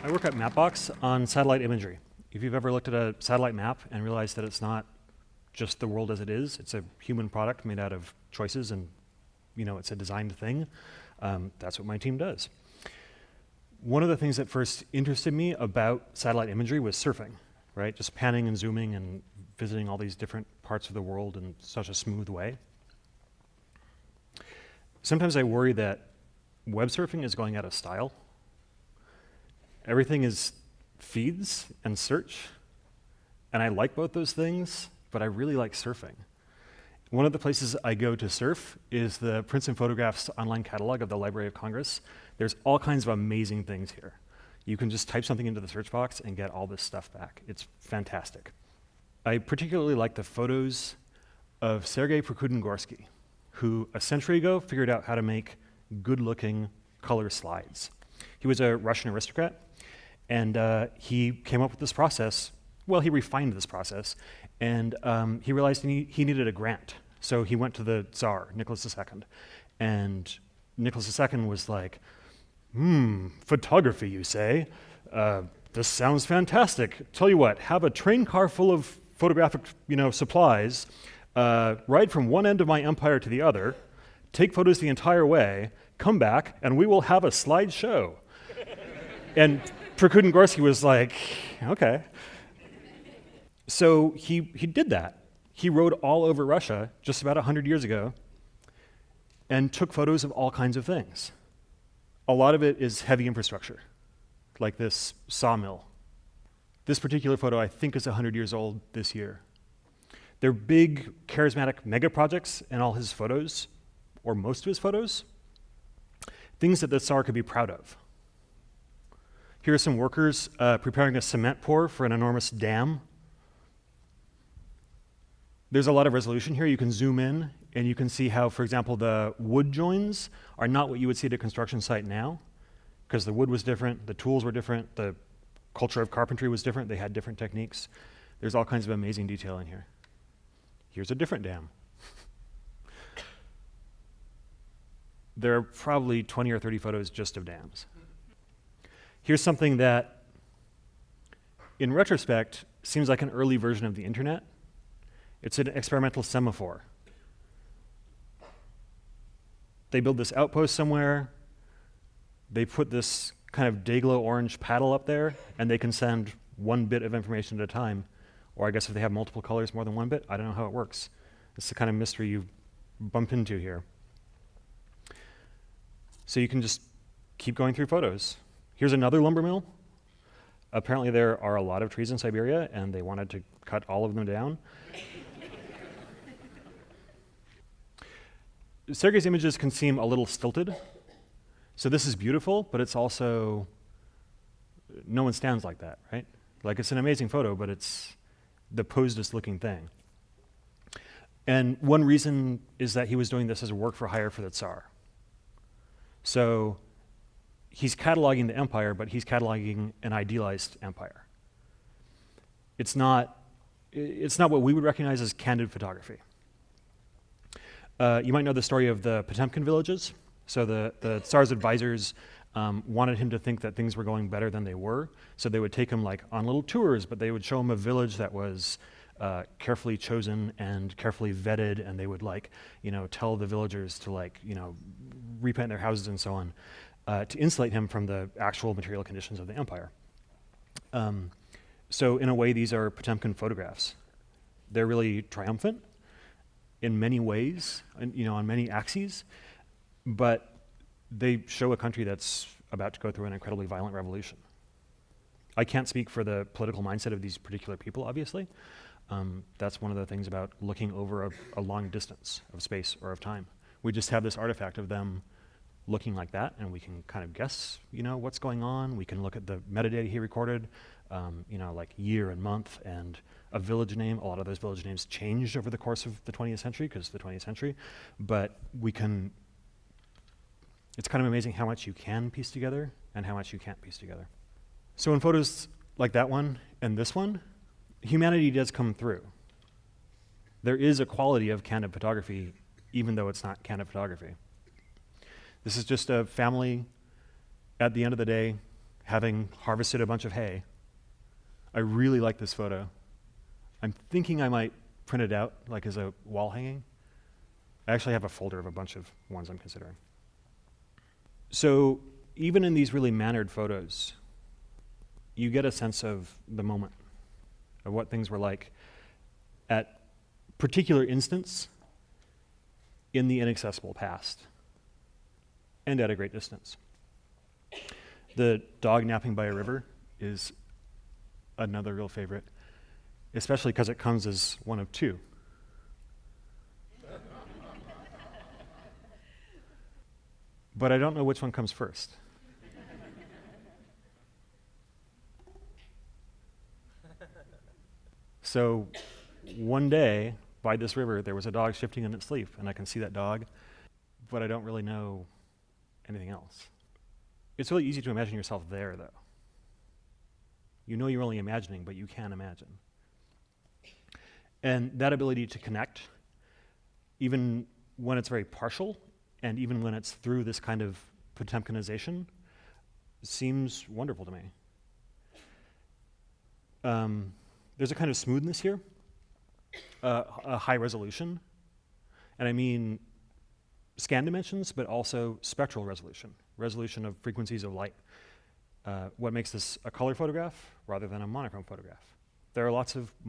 I work at Mapbox on satellite imagery. If you've ever looked at a satellite map and realized that it's not just the world as it is, it's a human product made out of choices and it's a designed thing, that's what my team does. One of the things that first interested me about satellite imagery was surfing, right? Just panning and zooming and visiting all these different parts of the world in such a smooth way. Sometimes I worry that web surfing is going out of style. Everything is feeds and search, and I like both those things, but I really like surfing. One of the places I go to surf is the Prints and Photographs online catalog of the Library of Congress. There's all kinds of amazing things here. You can just type something into the search box and get all this stuff back. It's fantastic. I particularly like the photos of Sergei Prokudin-Gorsky, who a century ago figured out how to make good-looking color slides. He was a Russian aristocrat, and he came up with this process. Well, he refined this process, and he realized he needed a grant. So he went to the Tsar, Nicholas II, and Nicholas II was like, photography, you say? This sounds fantastic. Tell you what, have a train car full of photographic supplies, ride from one end of my empire to the other, take photos the entire way, come back, and we will have a slideshow. And Prokudin-Gorsky was like, okay. So he did that. He rode all over Russia just about 100 years ago and took photos of all kinds of things. A lot of it is heavy infrastructure, like this sawmill. This particular photo I think is 100 years old this year. They're big, charismatic mega projects in all his photos, or most of his photos, things that the Tsar could be proud of. Here are some workers preparing a cement pour for an enormous dam. There's a lot of resolution here. You can zoom in and you can see how, for example, the wood joins are not what you would see at a construction site now, because the wood was different, the tools were different, the culture of carpentry was different, they had different techniques. There's all kinds of amazing detail in here. Here's a different dam. There are probably 20 or 30 photos just of dams. Here's something that, in retrospect, seems like an early version of the internet. It's an experimental semaphore. They build this outpost somewhere, they put this kind of day-glow orange paddle up there, and they can send one bit of information at a time. Or I guess if they have multiple colors, more than one bit. I don't know how it works. It's the kind of mystery you bump into here. So you can just keep going through photos. Here's another lumber mill. Apparently there are a lot of trees in Siberia, and they wanted to cut all of them down. Sergei's images can seem a little stilted. So this is beautiful, but it's also, no one stands like that, right? Like, it's an amazing photo, but it's the posedest looking thing. And one reason is that he was doing this as a work for hire for the Tsar. So he's cataloging the empire, but he's cataloging an idealized empire. It's not what we would recognize as candid photography. You might know the story of the Potemkin villages. So the Tsar's advisors wanted him to think that things were going better than they were. So they would take him on little tours, but they would show him a village that was carefully chosen and carefully vetted, and they would tell the villagers to repaint their houses and so on, to insulate him from the actual material conditions of the empire. So in a way, these are Potemkin photographs. They're really triumphant in many ways, on many axes, but they show a country that's about to go through an incredibly violent revolution. I can't speak for the political mindset of these particular people, obviously. That's one of the things about looking over a long distance of space or of time. We just have this artifact of them looking like that, and we can kind of guess, what's going on. We can look at the metadata he recorded, like year and month and a village name. A lot of those village names changed over the course of the 20th century because of the 20th century, but it's kind of amazing how much you can piece together and how much you can't piece together. So in photos like that one and this one, humanity does come through. There is a quality of candid photography, even though it's not candid photography. This is just a family at the end of the day having harvested a bunch of hay. I really like this photo. I'm thinking I might print it out, like as a wall hanging. I actually have a folder of a bunch of ones I'm considering. So even in these really mannered photos, you get a sense of the moment, of what things were like at particular instance in the inaccessible past and at a great distance. The dog napping by a river is another real favorite, especially because it comes as one of two. But I don't know which one comes first. So one day, by this river, there was a dog shifting in its sleep, and I can see that dog, but I don't really know anything else. It's really easy to imagine yourself there, though. You know you're only imagining, but you can imagine. And that ability to connect, even when it's very partial, and even when it's through this kind of Potemkinization, seems wonderful to me. There's a kind of smoothness here, a high resolution, and I mean scan dimensions, but also spectral resolution of frequencies of light. What makes this a color photograph rather than a monochrome photograph? There are lots of